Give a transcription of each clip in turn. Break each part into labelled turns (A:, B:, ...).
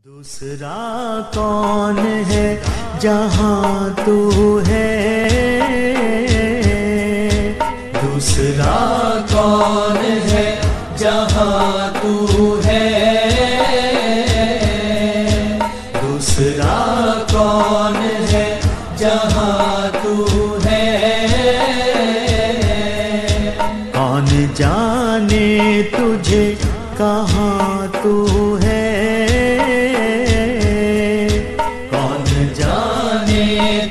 A: दूसरा कौन है जहाँ तू है, दूसरा कौन है जहाँ तू है, दूसरा कौन है जहाँ तू है। कौन जाने तुझे कहाँ तू है,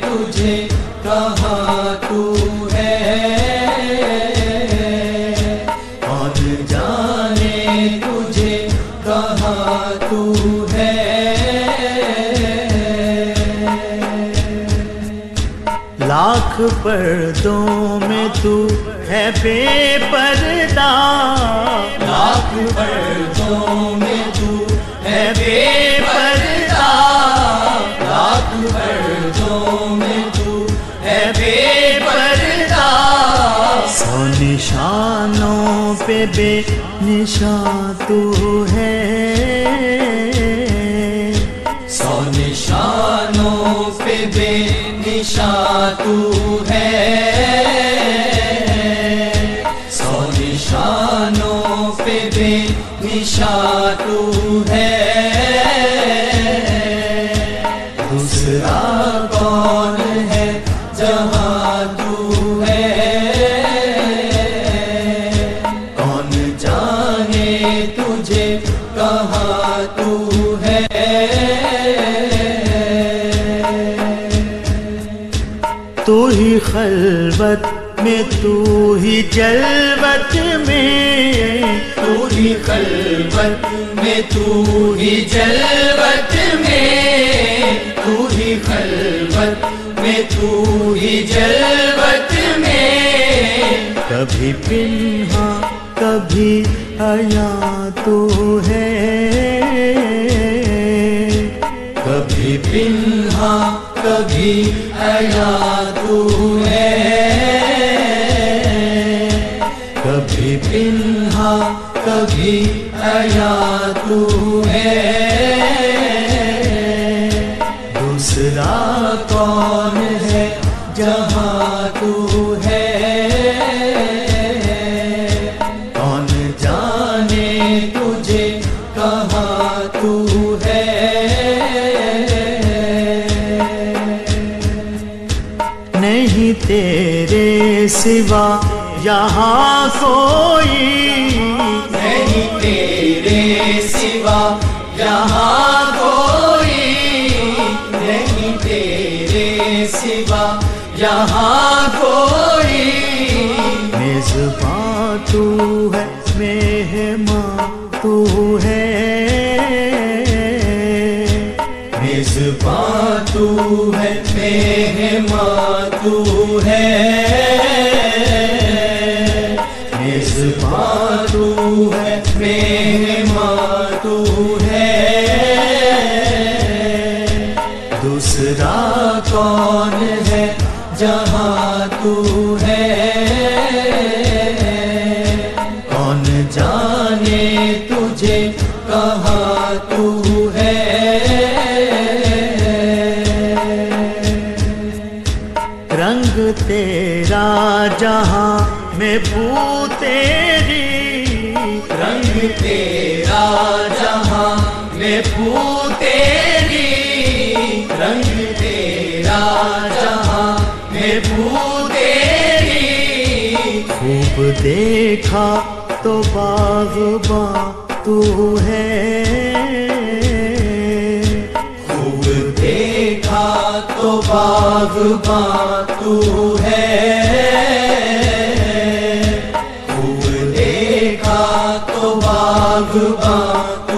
A: तुझे कहाँ तू है। कौन जाने तुझे कहाँ तू है। लाख पर्दों में तू है बेपर्दा, लाख पर्दों में तू है बेपर्दा, लाख पर्दों में तू है बेपर्दा। सौ निशानों पे बेनिशान तू है, सौ निशानों पे बेनिशान तू है, सौ निशानों पे बेनिशान तू है। दूसरा कौन है जहाँ तू है, कौन जाने तुझे कहाँ तू है। तू ही खलवत में, तू ही जलवत में, तू ही खलवत में, तू ही जलवत में, तू ही खलवत में, तू ही जलवत में। कभी पिन्हा कभी हया तू है, कभी पिन्हा कभी हया तू है, कभी पिन्हा कभी हया तू है। दूसरा कौन है जहाँ तू है, कौन जाने तुझे कहाँ तू है। नहीं तेरे सिवा यहाँ कोई, नहीं तेरे सिवा यहाँ कोई, नहीं तेरे सिवा यहाँ कोई। मेज़बान तू है, मेहमान तू है, मेज़बान तू है, मेहमान तू है, मेज़बान तू है, मेहमान तू है। दूसरा कौन है जहाँ तू है, कौन जाने तुझे कहाँ तू है। रंग तेरा जहाँ में बू तेरी, रंग तेरा जहाँ में बू तेरी, रंग तेरा जहाँ में बू तेरी। खूब देखा तो बाग़बान तू है, खूब देखा तो बाग़बान तू है, खूब देखा तो बाग़बान